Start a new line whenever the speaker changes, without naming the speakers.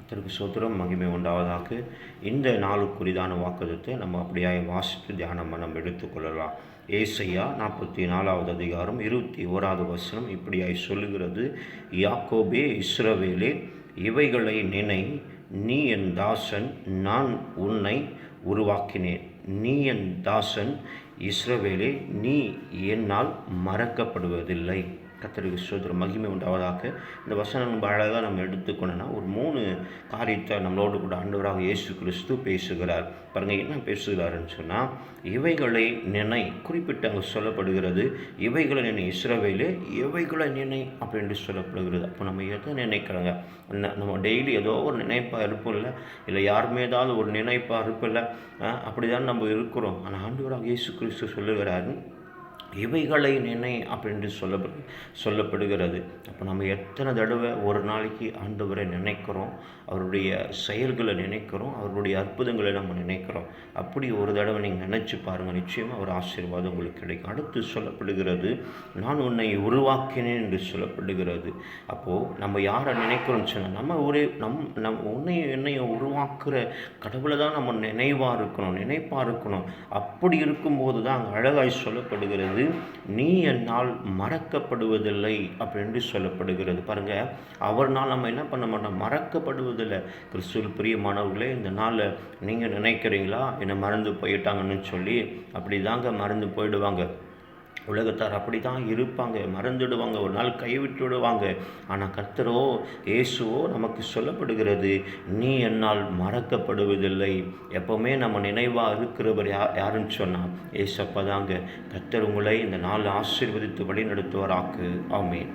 கர்த்தருக்கு ஸ்தோத்திரம், மகிமை உண்டாவதாக. இந்த நாளுக்குரிதான வாக்குத்தத்தை நம்ம அப்படியே வாசித்து தியானம் நம்ம எடுத்துக்கொள்ளலாம். ஏசாயா 44வது அதிகாரம் 21வது வசனம் இப்படியாய் சொல்லுகிறது: யாக்கோபே, இஸ்ரவேலே, இவைகளை நினை, நீ என் தாசன், நான் உன்னை உருவாக்கினேன். நீ என் தாசன் இஸ்ரவேலே, நீ என்னால் மறக்கப்படுவதில்லை. கர்த்தருக்கு ஸ்தோத்திரம், மகிமை உண்டாவதாக. இந்த வசனம் நம்ம அழகாக நம்ம எடுத்துக்கணும்னா ஒரு 3 காரியத்தை நம்மளோடு கூட ஆண்டவராக இயேசு கிறிஸ்து பேசுகிறார். பாருங்கள், என்ன பேசுகிறாருன்னு சொன்னால், இவைகளை நினை, குறிப்பிட்டு அங்கே சொல்லப்படுகிறது. இவைகளை நினை இஸ்ரவேலே, இவைகளை நினை அப்படின்னு சொல்லப்படுகிறது. அப்போ நம்ம எதை நினைக்கிறோங்க? நம்ம டெய்லி ஏதோ ஒரு நினைப்பாக இருப்போம்ல, இல்லை யாருமே ஏதாவது ஒரு நினைப்பாக இருப்பில்ல, அப்படி தான் நம்ம இருக்கிறோம். ஆனால் ஆண்டவராக இயேசு கிறிஸ்து சொல்லுகிறாரு, இவைகளை நினை அப்படின்னு சொல்லப்படுகிறது. அப்போ நம்ம எத்தனை தடவை ஒரு நாளைக்கு ஆண்டவரை நினைக்கிறோம், அவருடைய செயல்களை நினைக்கிறோம், அவருடைய அற்புதங்களை நம்ம நினைக்கிறோம். அப்படி ஒரு தடவை நீங்கள் நினச்சி பாருங்கள், நிச்சயமாக ஒரு ஆசீர்வாதம் உங்களுக்கு கிடைக்கும். அடுத்து சொல்லப்படுகிறது, நான் உன்னை உருவாக்கினேன் என்று சொல்லப்படுகிறது. அப்போது நம்ம யாரை நினைக்கிறோம்னு சொன்னால், நம்ம உன்னையும் என்னையும் உருவாக்குற கடவுளை தான் நம்ம நினைப்பாக இருக்கணும். அப்படி இருக்கும்போது தான் அங்கே அழகாய் சொல்லப்படுகிறது, நீ என்னால் மறக்கப்படுவதில்லை அப்படின்னு சொல்லப்படுகிறது. பாருங்க, அவர்னால் நம்ம என்ன பண்ண மாட்டோம், மறக்கப்படுவதில்லை. கிறிஸ்துவில் பிரியமானவர்களே, இந்த நாளில் நீங்கள் நினைக்கிறீங்களா என்னை மறந்து போயிட்டாங்கன்னு சொல்லி? அப்படி தாங்க மறந்து போயிடுவாங்க. உலகத்தார் அப்படி தான் இருப்பாங்க, மறந்துடுவாங்க, ஒரு நாள் கைவிட்டு விடுவாங்க. ஆனால் கர்த்தரோ, இயேசுவோ நமக்கு சொல்லப்படுகிறது, நீ என்னால் மறக்கப்படுவதில்லை. எப்போவுமே நம்ம நினைவாக இருக்கிறவர் யாருன்னு சொன்னால் ஏசப்பா தாங்க. கர்த்தர் உங்களை இந்த நாள் ஆசீர்வதித்து வழி நடத்துவாராக்கு. ஆமென்.